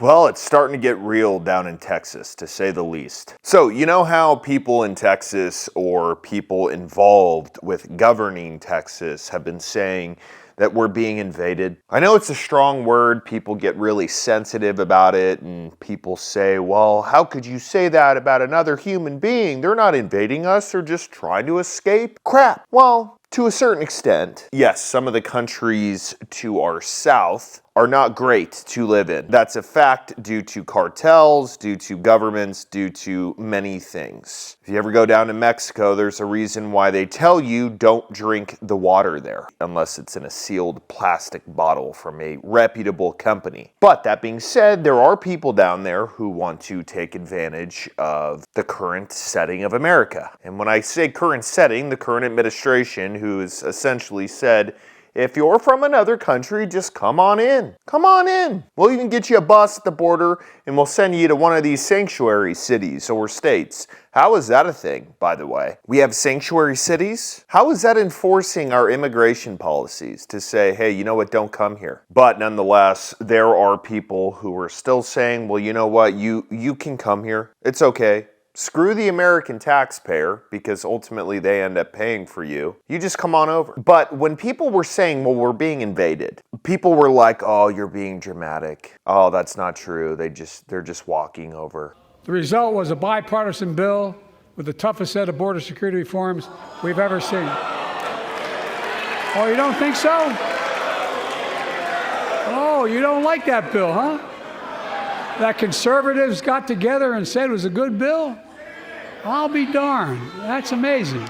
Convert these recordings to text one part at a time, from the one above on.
Well, it's starting to get real down in Texas, to say the least. So, you know how people in Texas or people involved with governing Texas have been saying that we're being invaded? I know it's a strong word, people get really sensitive about it, and people say, well, how could you say that about another human being? They're not invading us, they're just trying to escape. Crap. Well, to a certain extent, yes, some of the countries to our south are not great to live in. That's a fact due to cartels, due to governments, due to many things. If you ever go down to Mexico, there's a reason why they tell you don't drink the water there, unless it's in a sealed plastic bottle from a reputable company. But that being said, there are people down there who want to take advantage of the current setting of America. And when I say current setting, the current administration, who has essentially said, if you're from another country, just come on in. Come on in. We'll even get you a bus at the border and we'll send you to one of these sanctuary cities or states. How is that a thing, by the way? We have sanctuary cities? How is that enforcing our immigration policies to say, hey, you know what, don't come here? But nonetheless, there are people who are still saying, well, you know what, you can come here. It's okay. Screw the American taxpayer, because ultimately they end up paying for you. You just come on over. But when people were saying, well, we're being invaded, people were like, oh, you're being dramatic. Oh, that's not true. They're just walking over. The result was a bipartisan bill with the toughest set of border security reforms we've ever seen. Oh, you don't think so? Oh, you don't like that bill, huh? That conservatives got together and said it was a good bill? I'll be darned. That's amazing.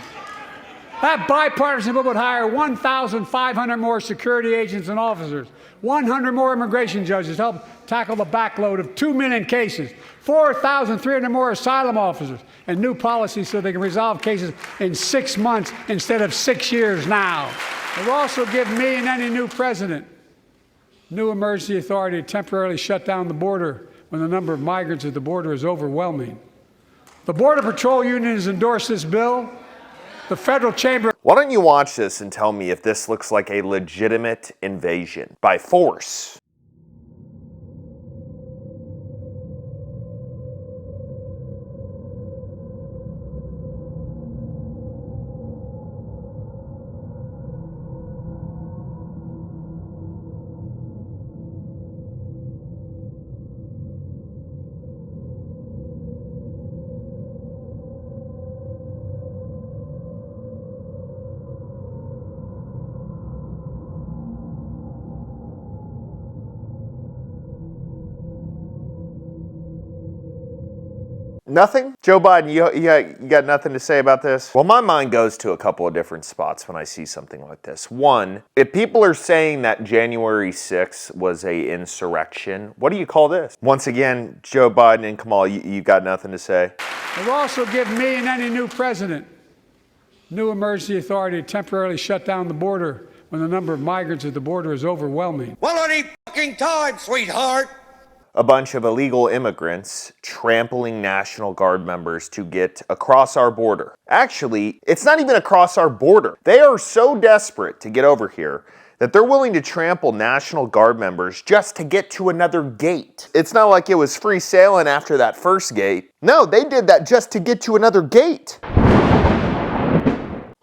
That bipartisan bill would hire 1,500 more security agents and officers, 100 more immigration judges to help tackle the backload of 2 million cases, 4,300 more asylum officers, and new policies so they can resolve cases in 6 months instead of 6 years now. It will also give me and any new president new emergency authority to temporarily shut down the border when the number of migrants at the border is overwhelming. The Border Patrol Union has endorsed this bill. The federal chamber... Why don't you watch this and tell me if this looks like a legitimate invasion by force? Nothing? Joe Biden, you got nothing to say about this? Well, my mind goes to a couple of different spots when I see something like this. One, if people are saying that January 6th was an insurrection, what do you call this? Once again, Joe Biden and Kamal, you got nothing to say? It will also give me and any new president new emergency authority to temporarily shut down the border when the number of migrants at the border is overwhelming. Well, any fucking time, sweetheart. A bunch of illegal immigrants trampling National Guard members to get across our border. Actually, it's not even across our border. They are so desperate to get over here that they're willing to trample National Guard members just to get to another gate. It's not like it was free sailing after that first gate. No, they did that just to get to another gate.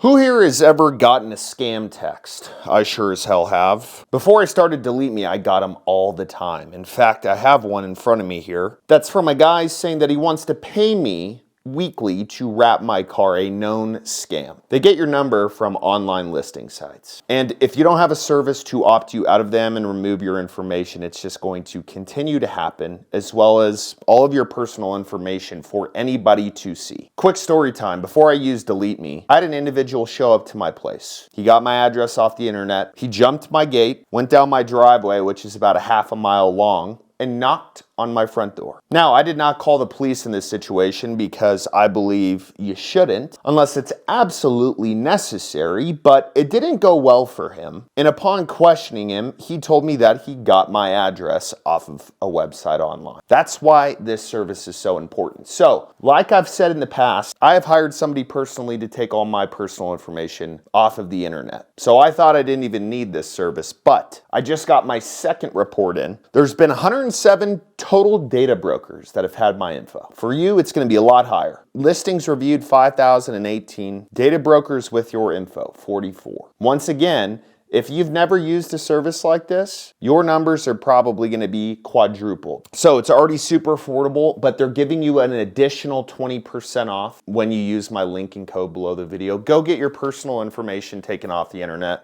Who here has ever gotten a scam text? I sure as hell have. Before I started Delete Me, I got them all the time. In fact, I have one in front of me here. That's from a guy saying that he wants to pay me weekly to wrap my car, a known scam. They get your number from online listing sites. And if you don't have a service to opt you out of them and remove your information, it's just going to continue to happen, as well as all of your personal information for anybody to see. Quick story time. Before I used Delete Me, I had an individual show up to my place. He got my address off the internet. He jumped my gate, went down my driveway, which is about a half a mile long, and knocked on my front door. Now, I did not call the police in this situation because I believe you shouldn't unless it's absolutely necessary, but it didn't go well for him. And upon questioning him, he told me that he got my address off of a website online. That's why this service is so important. So, like I've said in the past, I have hired somebody personally to take all my personal information off of the internet. So I thought I didn't even need this service, but I just got my second report in. There's been 100 107 total data brokers that have had my info. For you, it's going to be a lot higher. Listings reviewed 5,018. Data brokers with your info, 44. Once again, if you've never used a service like this, your numbers are probably going to be quadrupled. So it's already super affordable, but they're giving you an additional 20% off when you use my link and code below the video. Go get your personal information taken off the internet.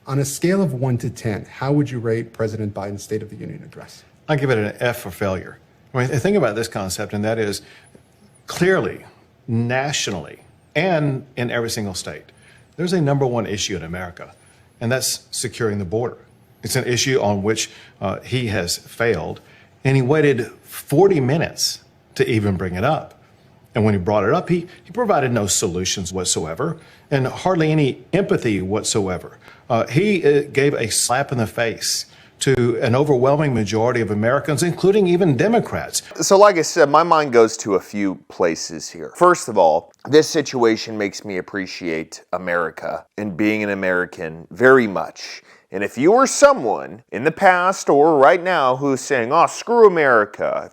On a scale of 1 to 10, how would you rate President Biden's State of the Union address? I give it an F for failure. I mean, think about this concept, and that is clearly, nationally, and in every single state, there's a number one issue in America, and that's securing the border. It's an issue on which he has failed, and he waited 40 minutes to even bring it up. And when he brought it up, he provided no solutions whatsoever and hardly any empathy whatsoever. He gave a slap in the face to an overwhelming majority of Americans, including even Democrats. So like I said, my mind goes to a few places here. First of all, this situation makes me appreciate America and being an American very much. And if you are someone in the past or right now who's saying, oh, screw America,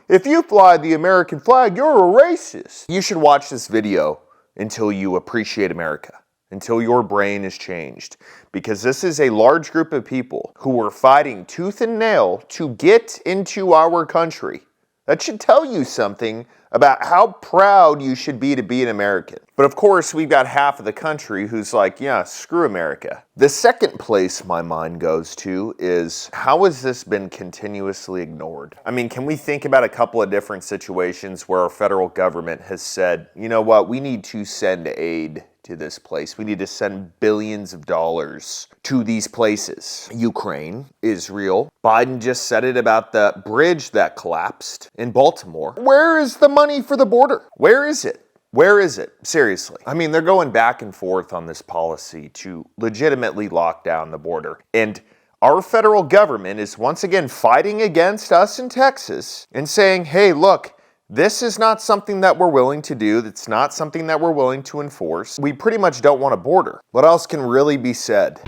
if you fly the American flag, you're a racist, you should watch this video until you appreciate America, until your brain is changed. Because this is a large group of people who are fighting tooth and nail to get into our country. That should tell you something about how proud you should be to be an American. But of course, we've got half of the country who's like, yeah, screw America. The second place my mind goes to is, how has this been continuously ignored? I mean, can we think about a couple of different situations where our federal government has said, you know what, we need to send aid to this place. We need to send billions of dollars to these places. Ukraine, Israel. Biden just said it about the bridge that collapsed in Baltimore. Where is the money for the border? Where is it? Where is it? Seriously. I mean, they're going back and forth on this policy to legitimately lock down the border. And our federal government is once again fighting against us in Texas and saying, hey, look, this is not something that we're willing to do. It's not something that we're willing to enforce. We pretty much don't want a border. What else can really be said?